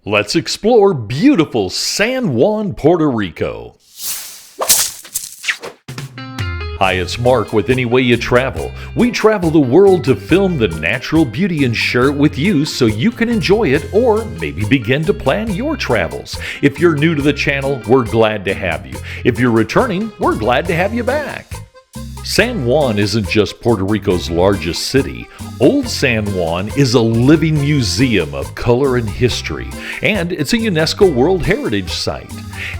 Let's explore beautiful San Juan, Puerto Rico. Hi, it's Mark with Any Way You Travel. We travel the world to film the natural beauty and share it with you so you can enjoy it or maybe begin to plan your travels. If you're new to the channel, we're glad to have you. If you're returning, we're glad to have you back. San Juan isn't just Puerto Rico's largest city. Old San Juan is a living museum of color and history, and it's a UNESCO World Heritage Site.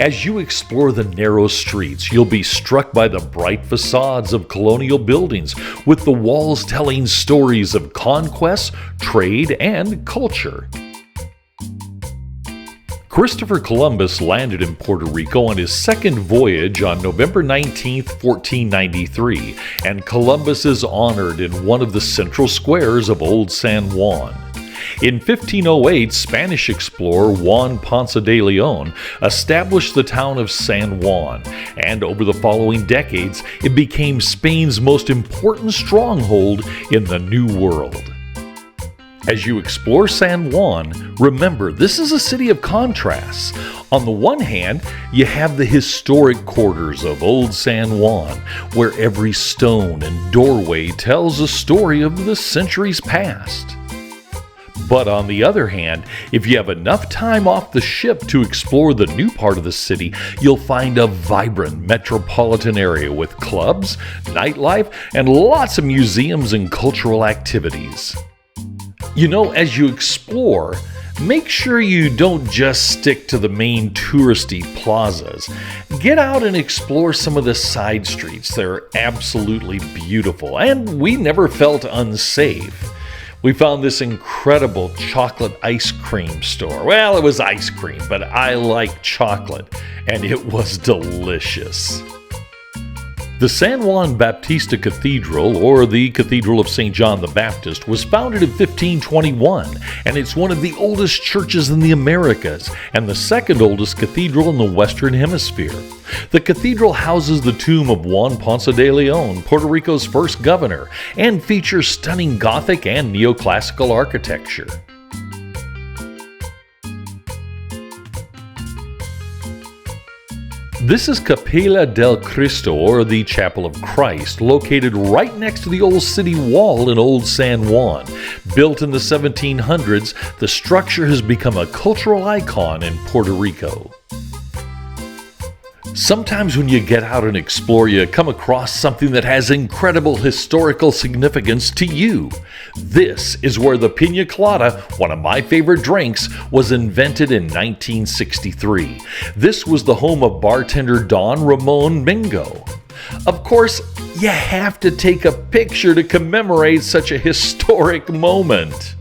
As you explore the narrow streets, you'll be struck by the bright facades of colonial buildings, with the walls telling stories of conquest, trade, and culture. Christopher Columbus landed in Puerto Rico on his second voyage on November 19, 1493, and Columbus is honored in one of the central squares of Old San Juan. In 1508, Spanish explorer Juan Ponce de Leon established the town of San Juan, and over the following decades, it became Spain's most important stronghold in the New World. As you explore San Juan, remember this is a city of contrasts. On the one hand, you have the historic quarters of Old San Juan, where every stone and doorway tells a story of the centuries past. But on the other hand, if you have enough time off the ship to explore the new part of the city, you'll find a vibrant metropolitan area with clubs, nightlife, and lots of museums and cultural activities. You know, as you explore, make sure you don't just stick to the main touristy plazas. Get out and explore some of the side streets. They're absolutely beautiful, and we never felt unsafe. We found this incredible chocolate ice cream store. Well, it was ice cream, but I like chocolate, and it was delicious. The San Juan Baptista Cathedral, or the Cathedral of St. John the Baptist, was founded in 1521, and it's one of the oldest churches in the Americas and the second oldest cathedral in the Western Hemisphere. The cathedral houses the tomb of Juan Ponce de Leon, Puerto Rico's first governor, and features stunning Gothic and neoclassical architecture. This is Capilla del Cristo, or the Chapel of Christ, located right next to the old city wall in Old San Juan. Built in the 1700s, the structure has become a cultural icon in Puerto Rico. Sometimes when you get out and explore, you come across something that has incredible historical significance to you. This is where the Pina Colada, one of my favorite drinks, was invented in 1963. This was the home of bartender Don Ramon Mingo. Of course, you have to take a picture to commemorate such a historic moment.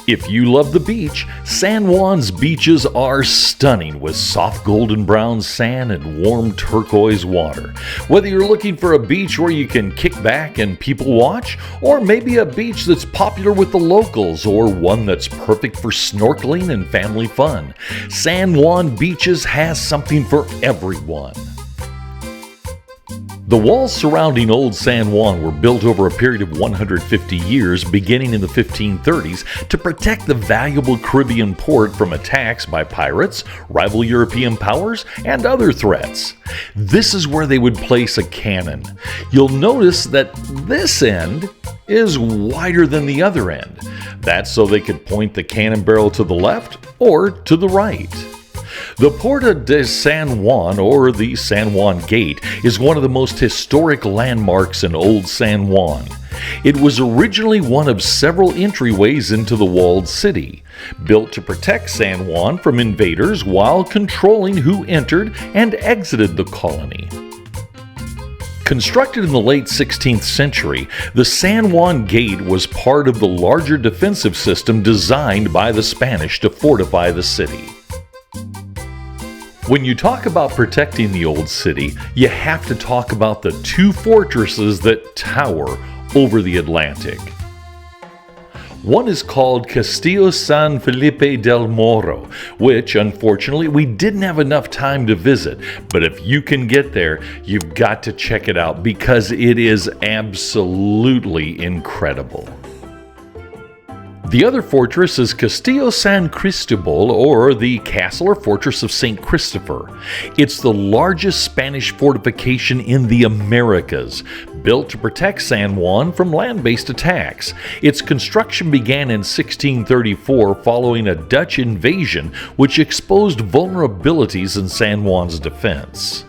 If you love the beach, San Juan's beaches are stunning with soft golden brown sand and warm turquoise water. Whether you're looking for a beach where you can kick back and people watch, or maybe a beach that's popular with the locals, or one that's perfect for snorkeling and family fun, San Juan Beaches has something for everyone. The walls surrounding Old San Juan were built over a period of 150 years, beginning in the 1530s, to protect the valuable Caribbean port from attacks by pirates, rival European powers, and other threats. This is where they would place a cannon. You'll notice that this end is wider than the other end. That's so they could point the cannon barrel to the left or to the right. The Puerta de San Juan, or the San Juan Gate, is one of the most historic landmarks in Old San Juan. It was originally one of several entryways into the walled city, built to protect San Juan from invaders while controlling who entered and exited the colony. Constructed in the late 16th century, the San Juan Gate was part of the larger defensive system designed by the Spanish to fortify the city. When you talk about protecting the old city, you have to talk about the two fortresses that tower over the Atlantic. One is called Castillo San Felipe del Morro, which unfortunately we didn't have enough time to visit, but if you can get there, you've got to check it out because it is absolutely incredible. The other fortress is Castillo San Cristobal, or the Castle or Fortress of St. Christopher. It's the largest Spanish fortification in the Americas, built to protect San Juan from land-based attacks. Its construction began in 1634 following a Dutch invasion which exposed vulnerabilities in San Juan's defense.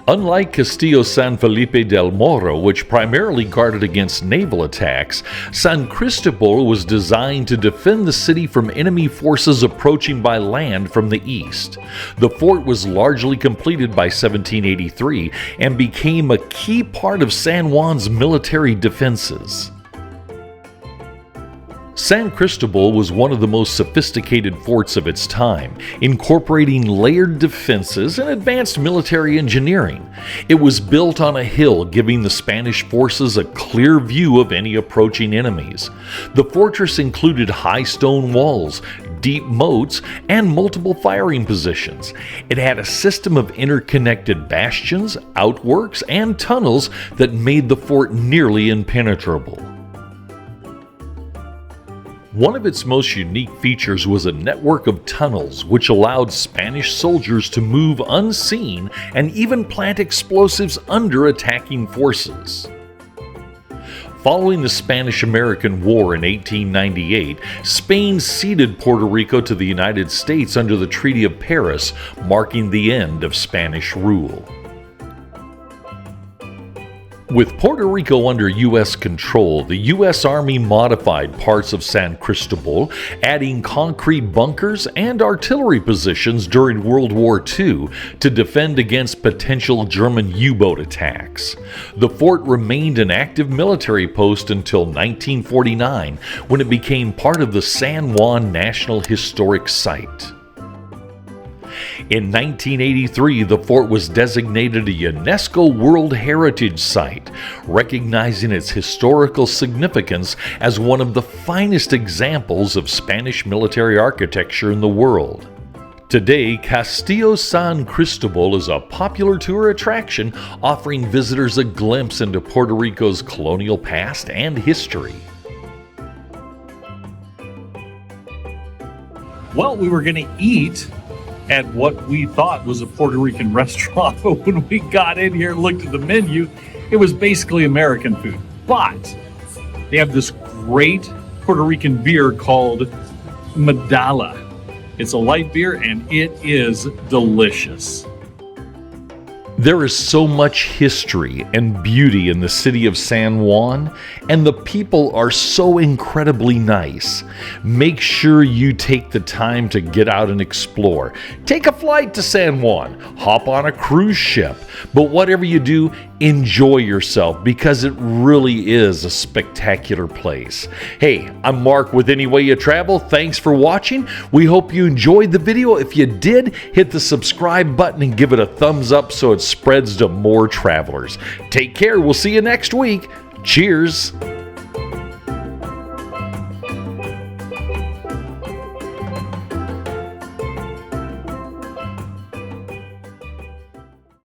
Unlike Castillo San Felipe del Morro, which primarily guarded against naval attacks, San Cristobal was designed to defend the city from enemy forces approaching by land from the east. The fort was largely completed by 1783 and became a key part of San Juan's military defenses. San Cristobal was one of the most sophisticated forts of its time, incorporating layered defenses and advanced military engineering. It was built on a hill, giving the Spanish forces a clear view of any approaching enemies. The fortress included high stone walls, deep moats, and multiple firing positions. It had a system of interconnected bastions, outworks, and tunnels that made the fort nearly impenetrable. One of its most unique features was a network of tunnels which allowed Spanish soldiers to move unseen and even plant explosives under attacking forces. Following the Spanish-American War in 1898, Spain ceded Puerto Rico to the United States under the Treaty of Paris, marking the end of Spanish rule. With Puerto Rico under U.S. control, the U.S. Army modified parts of San Cristobal, adding concrete bunkers and artillery positions during World War II to defend against potential German U-boat attacks. The fort remained an active military post until 1949, when it became part of the San Juan National Historic Site. In 1983, the fort was designated a UNESCO World Heritage Site, recognizing its historical significance as one of the finest examples of Spanish military architecture in the world. Today, Castillo San Cristobal is a popular tour attraction, offering visitors a glimpse into Puerto Rico's colonial past and history. Well, we were going to eat at what we thought was a Puerto Rican restaurant, but when we got in here and looked at the menu, it was basically American food. But they have this great Puerto Rican beer called Medalla. It's a light beer and it is delicious. There is so much history and beauty in the city of San Juan, and the people are so incredibly nice. Make sure you take the time to get out and explore. Take a flight to San Juan, hop on a cruise ship, but whatever you do, enjoy yourself because it really is a spectacular place. Hey, I'm Mark with Any Way You Travel. Thanks for watching. We hope you enjoyed the video. If you did, hit the subscribe button and give it a thumbs up so it spreads to more travelers. Take care. We'll see you next week. Cheers.